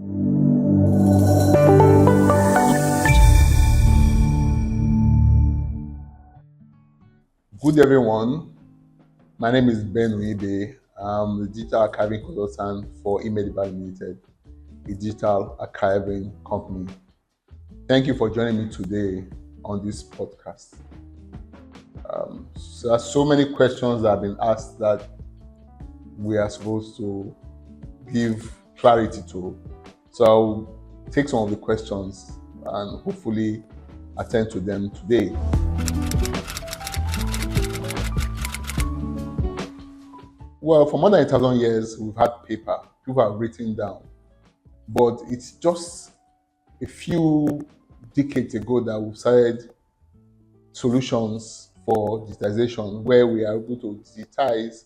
Good everyone, my name is Ben Uibe. I'm the digital archiving consultant for Eemediba Limited, a digital archiving company. Thank you for joining me today on this podcast. So there are so many questions that have been asked that we are supposed to give clarity to. So I'll take some of the questions and hopefully attend to them today. Well, for more than 1,000 years, we've had paper. People have written down. But it's just a few decades ago that we've started solutions for digitization where we are able to digitize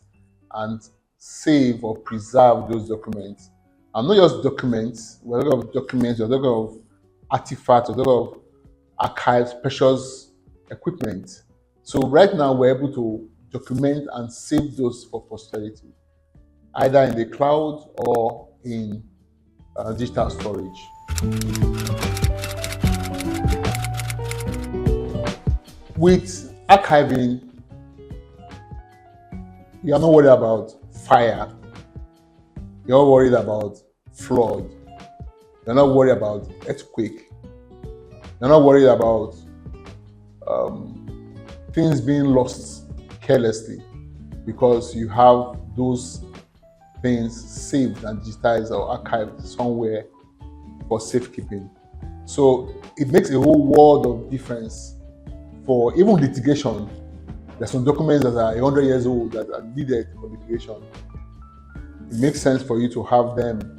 and save or preserve those documents. And not just documents, we're talking of documents, we're talking of artifacts, we're talking of archives, precious equipment. So right now we're able to document and save those for posterity, either in the cloud or in digital storage. With archiving, you are not worried about fire, you're not worried about flood, you're not worried about earthquake, you're not worried about things being lost carelessly, because you have those things saved and digitized or archived somewhere for safekeeping. So it makes a whole world of difference for even litigation. There's some documents that are 100 years old that are needed for litigation. It makes sense for you to have them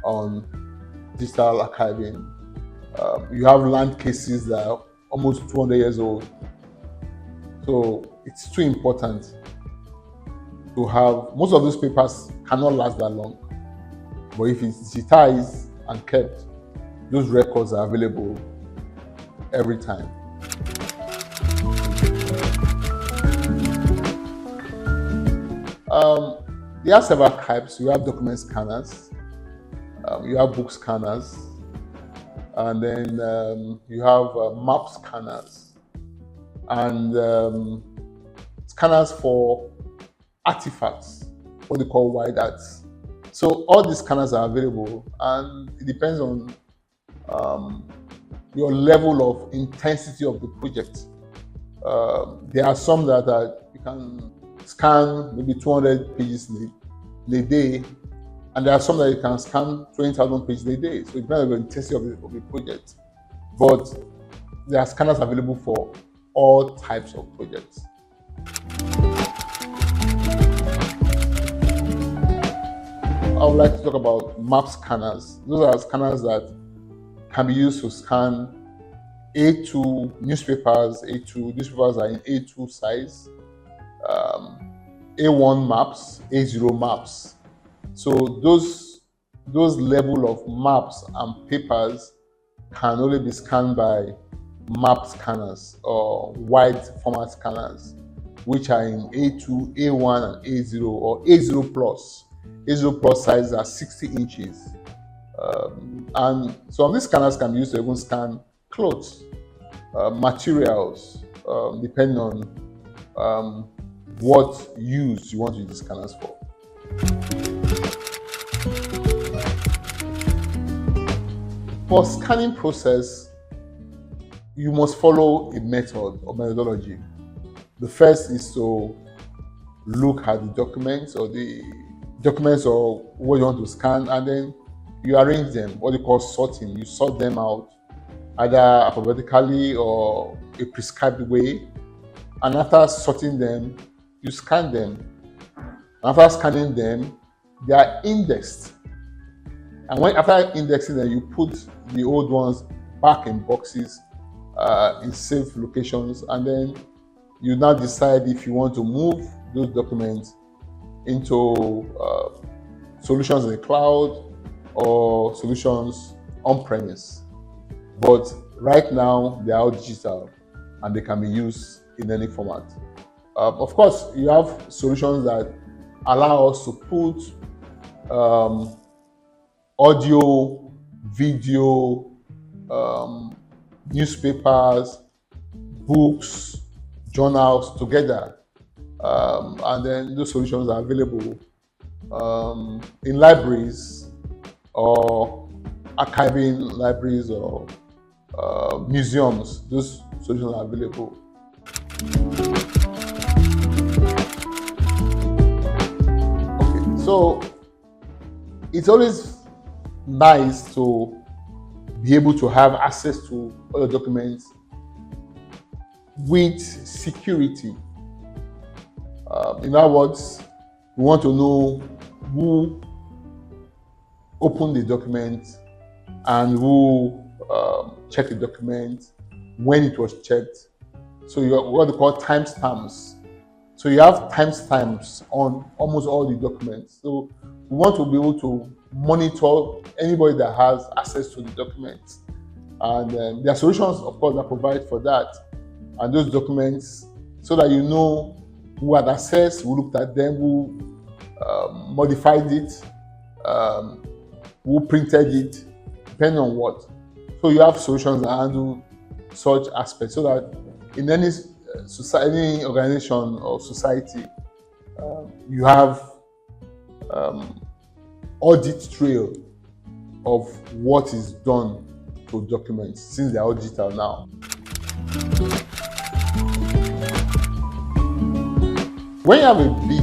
on digital archiving. You have land cases that are almost 200 years old. So it's too important to have. Most of those papers cannot last that long, but if it's digitized and kept, those records are available every time. There are several types. You have document scanners, you have book scanners, and then you have map scanners, and scanners for artifacts, what they call wide arts. So all these scanners are available, and it depends on your level of intensity of the project. There are some that you can scan maybe 200 pages in a day, and there are some that you can scan 20,000 pages in a day. So it depends on the intensity of the project. But there are scanners available for all types of projects. I would like to talk about map scanners. Those are scanners that can be used to scan A2 newspapers. A2 newspapers are in A2 size, A1 maps, A0 maps. So those level of maps and papers can only be scanned by map scanners or wide format scanners, which are in A2, A1, and A0 or A0 plus. A0 plus size are 60 inches. And some of these scanners can be used to even scan clothes, materials, depending on what use you want to use the scanners for. For scanning process, you must follow a method or methodology. The first is to look at the documents or what you want to scan, and then you arrange them, what they call sorting. You sort them out either alphabetically or a prescribed way, and after sorting them, you scan them. And after scanning them, they are indexed. And after indexing them, you put the old ones back in boxes in safe locations, and then you now decide if you want to move those documents into solutions in the cloud or solutions on-premise. But right now, they are all digital and they can be used in any format. Of course, you have solutions that allow us to put audio video, newspapers, books, journals together. And then those solutions are available in libraries or archiving libraries or museums. Those solutions are available. Okay, so it's always nice to be able to have access to all the documents with security. In other words, we want to know who opened the document and who checked the document, when it was checked. So you have what they call timestamps. So you have timestamps on almost all the documents. So we want to be able to monitor anybody that has access to the documents. And there are solutions, of course, that provide for that. And those documents, so that you know who had access, who looked at them, who modified it, who printed it, depending on what. So you have solutions that handle such aspects, so that in any society, organization or society, you have audit trail of what is done to documents, since they are all digital now. When you have a big,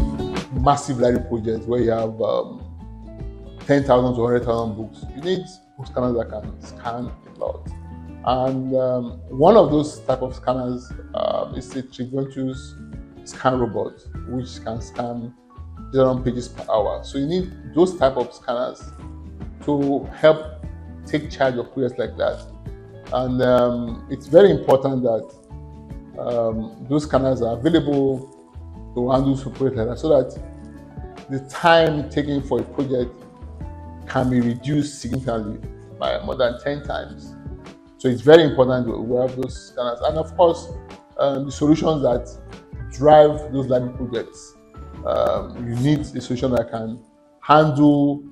massive library project where you have 10,000 to 100,000 books, you need book scanners that can scan a lot. And one of those type of scanners is a Trigontus scan robot, which can scan 0 pages per hour. So you need those type of scanners to help take charge of projects like that. And it's very important that those scanners are available to handle support like that, so that the time taken for a project can be reduced significantly by more than 10 times. So it's very important that we have those scanners. And of course, the solutions that drive those library projects. You need a solution that can handle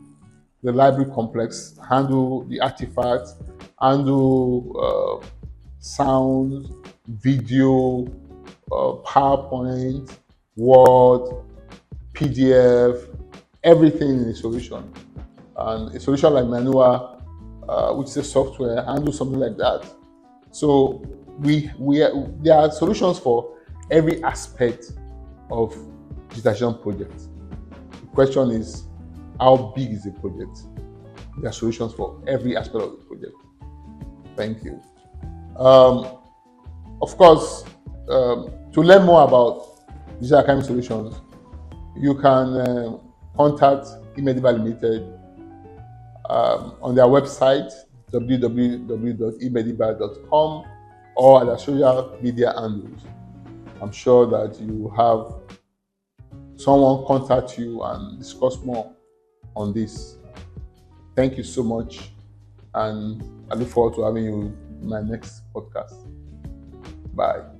the library complex, handle the artifacts, handle sound, video, PowerPoint, Word, PDF, everything in a solution. And a solution like Manua, which is a software, handles something like that. So there are solutions for every aspect of digitization project. The question is, how big is the project? There are solutions for every aspect of the project. Thank you. Of course, to learn more about digital archiving solutions, you can contact Eemediba Limited on their website, www.eemediba.com, or at their social media handles. I'm sure that you will have someone contact you and discuss more on this. Thank you so much, and I look forward to having you in my next podcast. Bye.